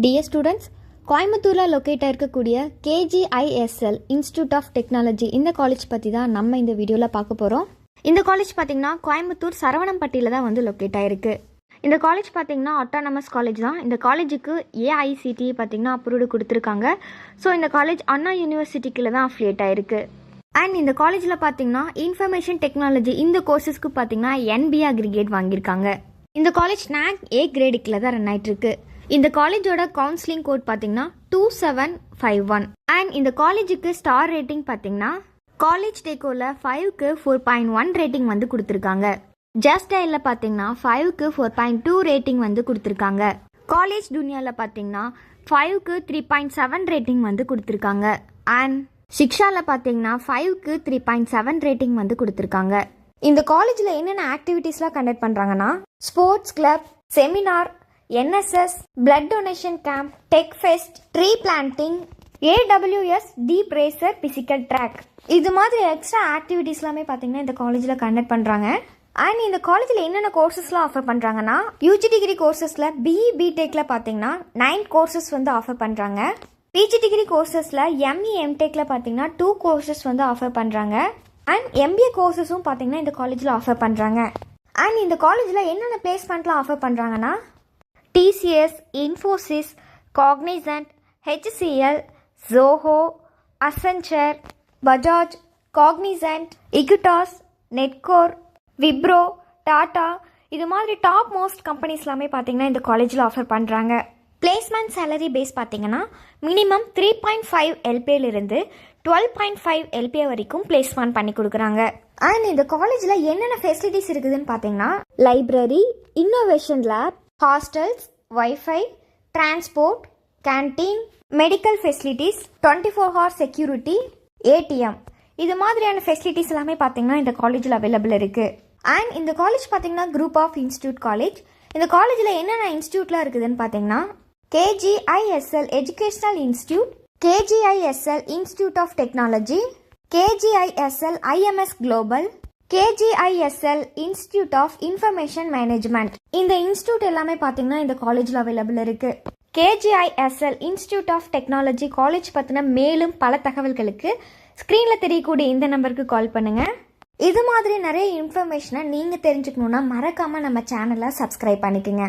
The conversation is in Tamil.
டியர் ஸ்டூடெண்ட்ஸ், கோயம்புத்தூரில் லொக்கேட்டாக இருக்கக்கூடிய KGISL இன்ஸ்டியூட் ஆஃப் டெக்னாலஜி இந்த காலேஜ் பற்றி தான் நம்ம இந்த வீடியோவில் பார்க்க போகிறோம். இந்த காலேஜ் பார்த்திங்கன்னா கோயம்புத்தூர் சரவணம்பட்டியில் தான் வந்து லொக்கேட் ஆகிருக்கு. இந்த காலேஜ் பார்த்திங்கன்னா ஆட்டானமஸ் காலேஜ் தான். இந்த காலேஜுக்கு AICTE பார்த்திங்கன்னா அப்ரூவ்டு கொடுத்துருக்காங்க. ஸோ இந்த காலேஜ் அண்ணா யூனிவர்சிட்டிக்குள்ள தான் அஃபிலியேட் ஆகிருக்கு. அண்ட் இந்த காலேஜில் பார்த்திங்கன்னா இன்ஃபர்மேஷன் டெக்னாலஜி இந்த கோர்சஸ்க்கு பார்த்திங்கன்னா NBA அக்ரிகேட் வாங்கியிருக்காங்க. இந்த காலேஜ் NAC A கிரேடுக்குள்ள தான் ரன் ஆகிட்டுருக்கு. இந்த காலேஜோட கவுன்சிலிங் கோட் பார்த்தீங்கன்னா 2751. அண்ட் இந்த காலேஜுக்கு ஸ்டார் ரேட்டிங் பார்த்தீங்கன்னா காலேஜ் டேக்கோவில் 5க்கு 4.1 ரேட்டிங் வந்து கொடுத்துருக்காங்க. ஜஸ்ட் டயலில் பார்த்தீங்கன்னா 5க்கு 4.2 ரேட்டிங் வந்து கொடுத்துருக்காங்க. காலேஜ் துனியாவில் பார்த்தீங்கன்னா 5க்கு 3.7 ரேட்டிங் வந்து கொடுத்துருக்காங்க. அண்ட் சிக்ஷாவில் பார்த்தீங்கன்னா 5க்கு 3.7 ரேட்டிங் வந்து கொடுத்துருக்காங்க. இந்த காலேஜில் என்னென்ன ஆக்டிவிட்டீஸ்லாம் கண்டக்ட் பண்ணுறாங்கன்னா sports club, seminar, NSS, blood donation camp, tech fest, tree planting, AWS deep racer physical track, இது மாதிரி எக்ஸ்ட்ரா ஆக்டிவிட்டீஸ் எல்லாமே பார்த்தீங்கன்னா இந்த காலேஜில் கண்டக்ட் பண்ணுறாங்க. அண்ட் இந்த காலேஜில் என்னென்ன கோர்சஸ்லாம் ஆஃபர் பண்ணுறாங்கன்னா UG டிகிரி கோர்சஸில் BE BTECல பார்த்தீங்கன்னா 9 கோர்சஸ் வந்து ஆஃபர் பண்ணுறாங்க. PG டிகிரி கோர்சஸில் ME MTECல பார்த்தீங்கன்னா 2 கோர்சஸ் வந்து ஆஃபர் பண்ணுறாங்க. அண்ட் MBA கோர்சஸும் பார்த்தீங்கன்னா இந்த காலேஜில் ஆஃபர் பண்ணுறாங்க. அண்ட் இந்த காலேஜில் என்னென்ன பிளேஸ்மெண்ட்லாம் ஆஃபர் பண்ணுறாங்கன்னா TCS, Infosys, Cognizant, HCL, Zoho, Accenture, Bajaj, Cognizant, Equitas, Netcore, Wipro, Tata, இது மாதிரி டாப் மோஸ்ட் கம்பெனிஸ் எல்லாமே பார்த்தீங்கன்னா இந்த காலேஜில் ஆஃபர் பண்ணுறாங்க. பிளேஸ்மெண்ட் சேலரி பேஸ் பார்த்தீங்கன்னா மினிமம் 3.5 LPA-லிருந்து 12.5 LPA வரைக்கும் பிளேஸ்மெண்ட் பண்ணி கொடுக்குறாங்க. அண்ட் இந்த காலேஜில் என்னென்ன ஃபெசிலிட்டிஸ் இருக்குதுன்னு பார்த்தீங்கன்னா library, innovation lab, hostels, wifi, transport, canteen, medical facilities, 24 hour security, ATM, இது மாதிரியான ஃபெசிலிட்டிஸ் எல்லாமே பார்த்தீங்கன்னா இந்த காலேஜில் அவைலபிள் இருக்குது. அண்ட் இந்த காலேஜ் பார்த்தீங்கன்னா குரூப் ஆஃப் இன்ஸ்டியூட் காலேஜ். இந்த காலேஜில் என்னென்ன இன்ஸ்டியூட்லாம் இருக்குதுன்னு பார்த்தீங்கன்னா KGISL educational institute, KGISL institute of technology, KGISL IMS global, KGISL institute of information management. இந்த இன்ஸ்டியூட் எல்லாமே பார்த்தீங்கன்னா இந்த காலேஜில் அவைலபிள் இருக்கு. KGISL institute of technology college பற்றின மேலும் பல தகவல்களுக்கு ஸ்க்ரீனில் தெரியக்கூடிய இந்த நம்பருக்கு கால் பண்ணுங்க. இது மாதிரி நிறைய இன்ஃபர்மேஷனை நீங்கள் தெரிஞ்சுக்கணுன்னா மறக்காமல் நம்ம சேனலை சப்ஸ்கிரைப் பண்ணிக்கோங்க.